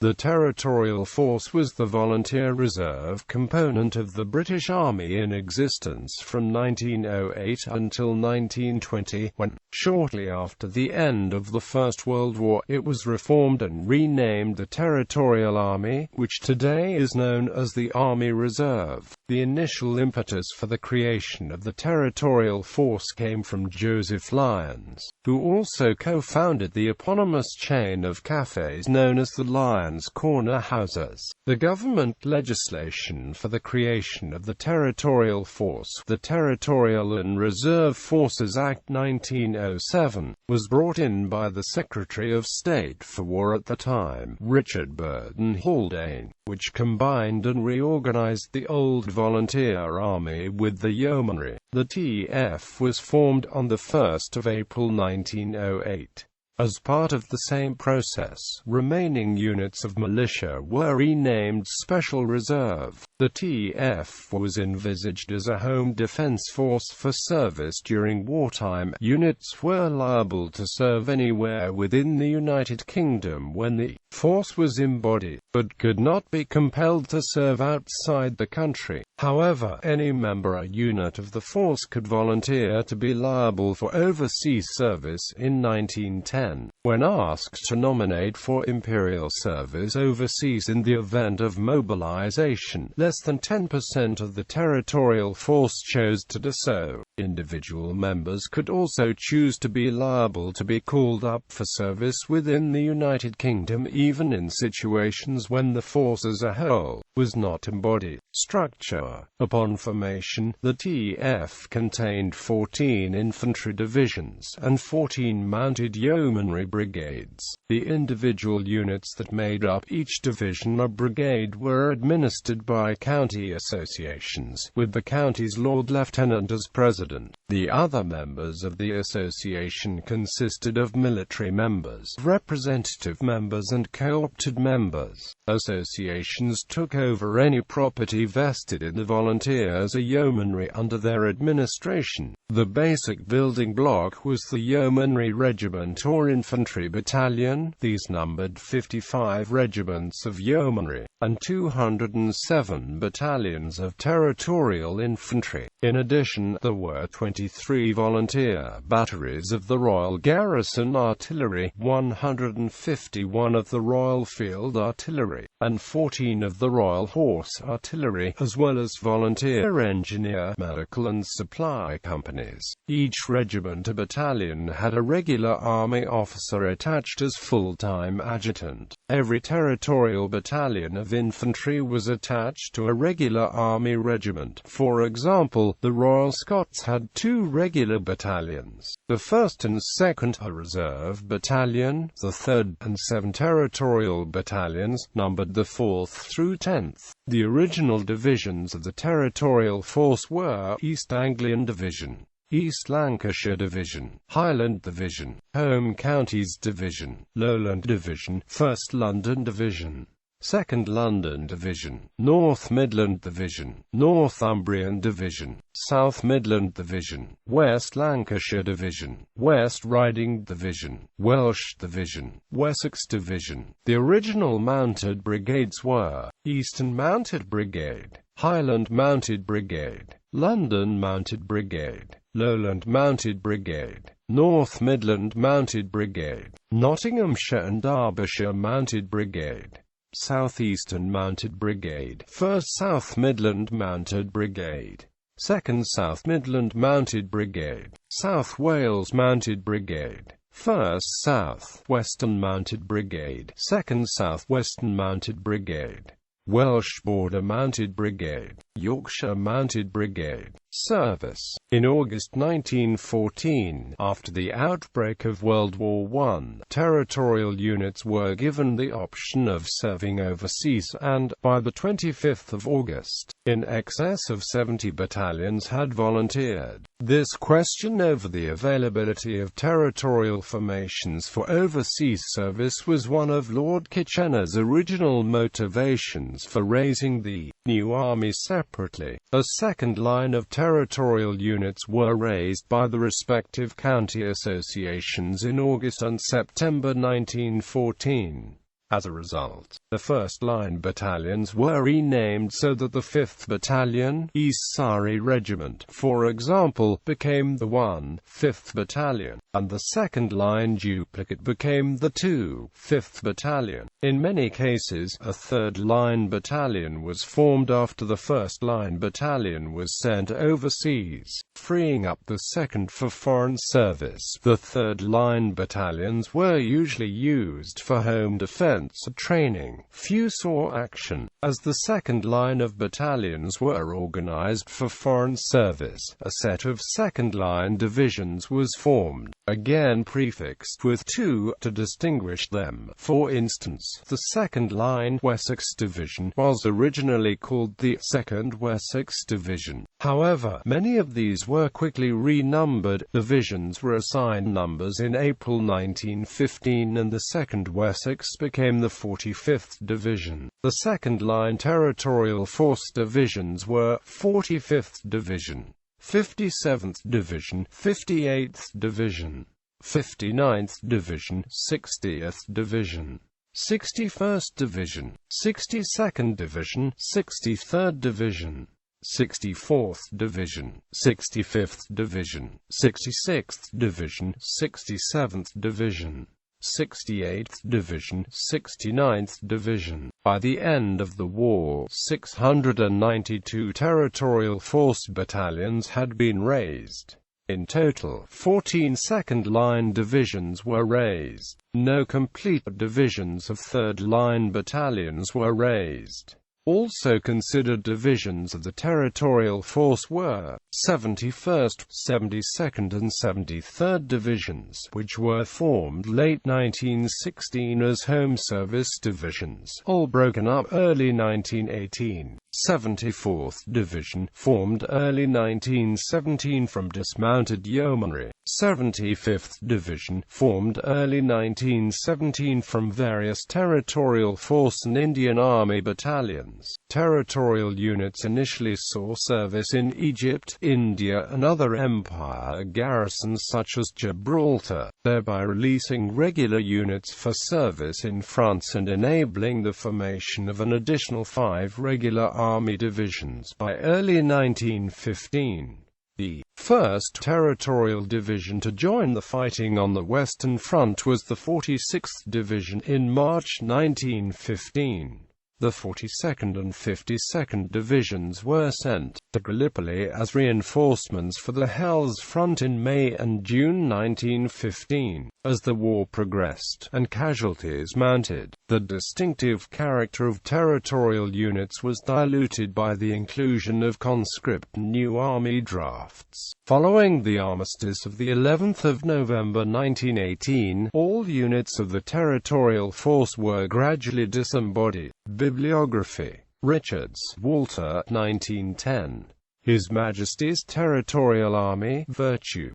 The Territorial Force was the volunteer reserve component of the British Army in existence from 1908 until 1920, when, shortly after the end of the First World War, it was reformed and renamed the Territorial Army, which today is known as the Army Reserve. The initial impetus for the creation of the Territorial Force came from Joseph Lyons, who also co-founded the eponymous chain of cafes known as the Lyons Corner Houses. The government legislation for the creation of the Territorial Force, the Territorial and Reserve Forces Act 1907, was brought in by the Secretary of State for War at the time, Burdon Haldane, which combined and reorganized the old volunteer army with the Yeomanry.The TF was formed on the 1st of April 1908. As part of the same process, remaining units of militia were renamed Special Reserve. The TF was envisaged as a home defense force for service during wartime. Units were liable to serve anywhere within the United Kingdom when the force was embodied, but could not be compelled to serve outside the country. However, any member or unit of the force could volunteer to be liable for overseas service in 1910, when asked to nominate for imperial service overseas in the event of mobilization. Less than 10% of the Territorial Force chose to do so. Individual members could also choose to be liable to be called up for service within the United Kingdom, even in situations when the force as a whole was not embodied. Structure. Upon formation, the TF contained 14 infantry divisions and 14 mounted yeomanry brigades. The individual units that made up each division or brigade were administered by county associations, with the county's Lord Lieutenant as president. The other members of the association consisted of military members, representative members and co-opted members. Associations took over any property vested in the volunteers or yeomanry under their administration. The basic building block was the Yeomanry Regiment or Infantry Battalion. These numbered 55 regiments of yeomanry, and 207 battalions of territorial infantry. In addition, there were 23 volunteer batteries of the Royal Garrison Artillery, 151 of the Royal Field Artillery, and 14 of the Royal Horse Artillery, as well as volunteer engineer, medical and supply companies. Each regiment or battalion had a regular army officer attached as full-time adjutant. Every territorial battalion of infantry was attached to a regular army regiment. For example, the Royal Scots had 2 regular battalions. The 1st and 2nd, a reserve battalion, the 3rd and 7 territorial battalions, numbered the 4th through 10th. The original divisions of the Territorial Force were East Anglian Division, East Lancashire Division, Highland Division, Home Counties Division, Lowland Division, 1st London Division, 2nd London Division, North Midland Division, Northumbrian Division, South Midland Division, West Lancashire Division, West Riding Division, Welsh Division, Wessex Division. The original mounted brigades were Eastern Mounted Brigade, Highland Mounted Brigade, London Mounted Brigade, Lowland Mounted Brigade, North Midland Mounted Brigade, Nottinghamshire and Derbyshire Mounted Brigade, South Eastern Mounted Brigade, 1st South Midland Mounted Brigade, 2nd South Midland Mounted Brigade, South Wales Mounted Brigade, 1st South Western Mounted Brigade, 2nd South Western Mounted Brigade, Welsh Border Mounted Brigade, Yorkshire Mounted Brigade. Service. In August 1914, after the outbreak of World War I, territorial units were given the option of serving overseas and, by the 25th of August, in excess of 70 battalions had volunteered. This question over the availability of territorial formations for overseas service was one of Lord Kitchener's original motivations for raising the new army separately. A second line of territorial units were raised by the respective county associations in August and September 1914. As a result, the first-line battalions were renamed so that the 5th Battalion, East Surrey Regiment, for example, became the 1/5th Battalion, and the second-line duplicate became the 2/5th Battalion. In many cases, a third-line battalion was formed after the first-line battalion was sent overseas, freeing up the second for foreign service. The third-line battalions were usually used for home defense training. Few saw action, as the second line of battalions were organized for foreign service. A set of second-line divisions was formed, again prefixed with 2 to distinguish them. For instance, the second-line Wessex Division was originally called the 2nd Wessex Division. However, many of these were quickly renumbered. Divisions were assigned numbers in April 1915, and the 2nd Wessex became the 45th Division. The second-line Territorial Force divisions were 45th Division, 57th Division, 58th Division, 59th Division, 60th Division, 61st Division, 62nd Division, 63rd Division, 64th Division, 65th Division, 66th Division, 67th Division, 68th Division, 69th Division. By the end of the war, 692 Territorial Force battalions had been raised. In total, 14 second-line divisions were raised. No complete divisions of third-line battalions were raised. Also considered divisions of the Territorial Force were 71st, 72nd and 73rd Divisions, which were formed late 1916 as Home Service Divisions, all broken up early 1918. 74th Division, formed early 1917 from dismounted yeomanry. 75th Division, formed early 1917 from various Territorial Force and Indian Army battalions. Territorial units initially saw service in Egypt, India and other empire garrisons such as Gibraltar, thereby releasing regular units for service in France and enabling the formation of an additional 5 regular army divisions by early 1915. The first Territorial Division to join the fighting on the Western Front was the 46th Division in March 1915. The 42nd and 52nd Divisions were sent to Gallipoli as reinforcements for the Hells Front in May and June 1915. As the war progressed, and casualties mounted, the distinctive character of territorial units was diluted by the inclusion of conscript new army drafts. Following the armistice of the 11th of November 1918, all units of the Territorial Force were gradually disembodied. Bibliography. Richards, Walter, 1910. His Majesty's Territorial Army, Virtue.